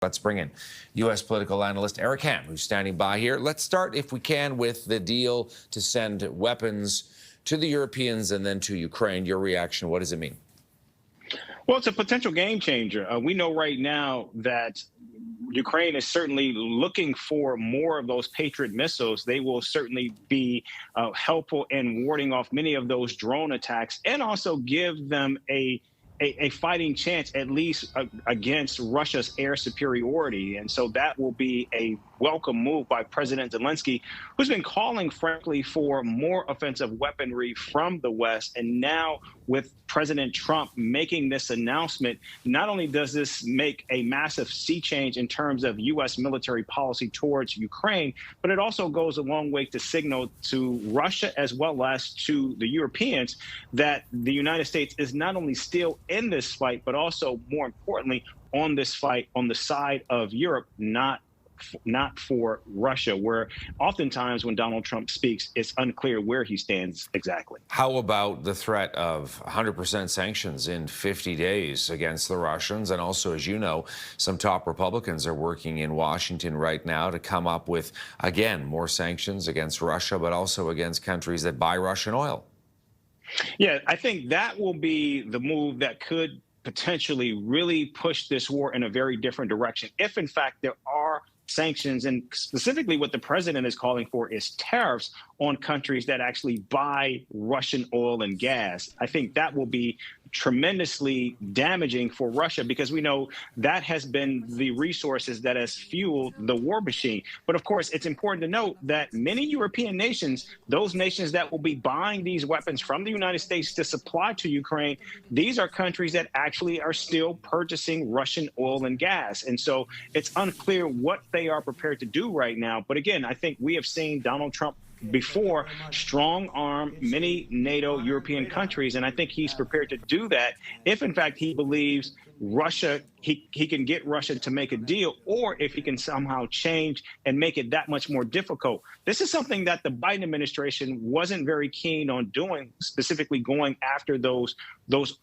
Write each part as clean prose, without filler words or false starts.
Let's bring in U.S. political analyst Eric Ham, who's standing by here. Let's start, if we can, with the deal to send weapons to the Europeans and then to Ukraine. Your reaction, what does it mean? Well, it's a potential game changer. We know right now that Ukraine is certainly looking for more of those Patriot missiles. They will certainly be helpful in warding off many of those drone attacks and also give them a fighting chance, at least against Russia's air superiority. And so that will be a welcome move by President Zelensky, who's been calling, frankly, for more offensive weaponry from the West. And now with President Trump making this announcement, not only does this make a massive sea change in terms of U.S. military policy towards Ukraine, but it also goes a long way to signal to Russia as well as to the Europeans that the United States is not only still in this fight, but also, more importantly, on this fight on the side of Europe, not for Russia, where oftentimes when Donald Trump speaks, it's unclear where he stands exactly. How about the threat of 100% sanctions in 50 days against the Russians? And also, as you know, some top Republicans are working in Washington right now to come up with, again, more sanctions against Russia, but also against countries that buy Russian oil. Yeah, I think that will be the move that could potentially really push this war in a very different direction. If, in fact, there are sanctions, and specifically what the president is calling for is tariffs on countries that actually buy Russian oil and gas. I think that will be tremendously damaging for Russia, because we know that has been the resources that has fueled the war machine. But of course, it's important to note that many European nations, those nations that will be buying these weapons from the United States to supply to Ukraine, these are countries that actually are still purchasing Russian oil and gas. And so it's unclear what they are prepared to do right now. But again, I think we have seen Donald Trump before strong arm many NATO European countries, and I think he's prepared to do that if, in fact, he believes Russia, he can get Russia to make a deal, or if he can somehow change and make it that much more difficult. This is something that the Biden administration wasn't very keen on doing, specifically going after those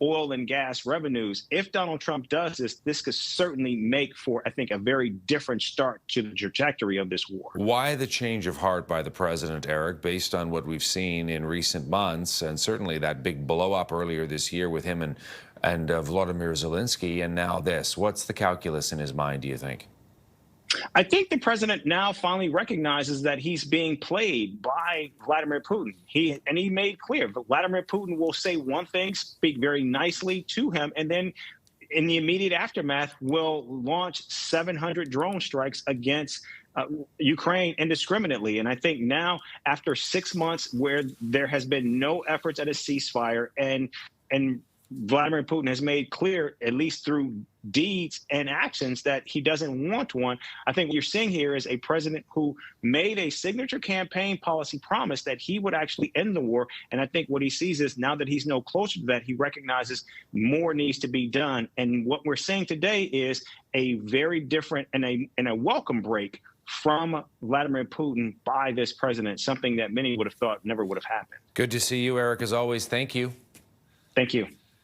oil and gas revenues. If Donald Trump does this, this could certainly make for, I think, a very different start to the trajectory of this war. Why the change of heart by the president, Eric, based on what we've seen in recent months, and certainly that big blow up earlier this year with him and Volodymyr Zelensky, and now this? What's the calculus in his mind, do you think? I think the president now finally recognizes that he's being played by Vladimir Putin. He made clear that Vladimir Putin will say one thing, speak very nicely to him, and then in the immediate aftermath will launch 700 drone strikes against Ukraine indiscriminately. And I think now, after 6 months where there has been no efforts at a ceasefire, and Vladimir Putin has made clear, at least through deeds and actions, that he doesn't want one. I think what you're seeing here is a president who made a signature campaign policy promise that he would actually end the war. And I think what he sees is, now that he's no closer to that, he recognizes more needs to be done. And what we're seeing today is a very different and a welcome break from Vladimir Putin by this president, something that many would have thought never would have happened. Good to see you, Eric, as always. Thank you. Thank you.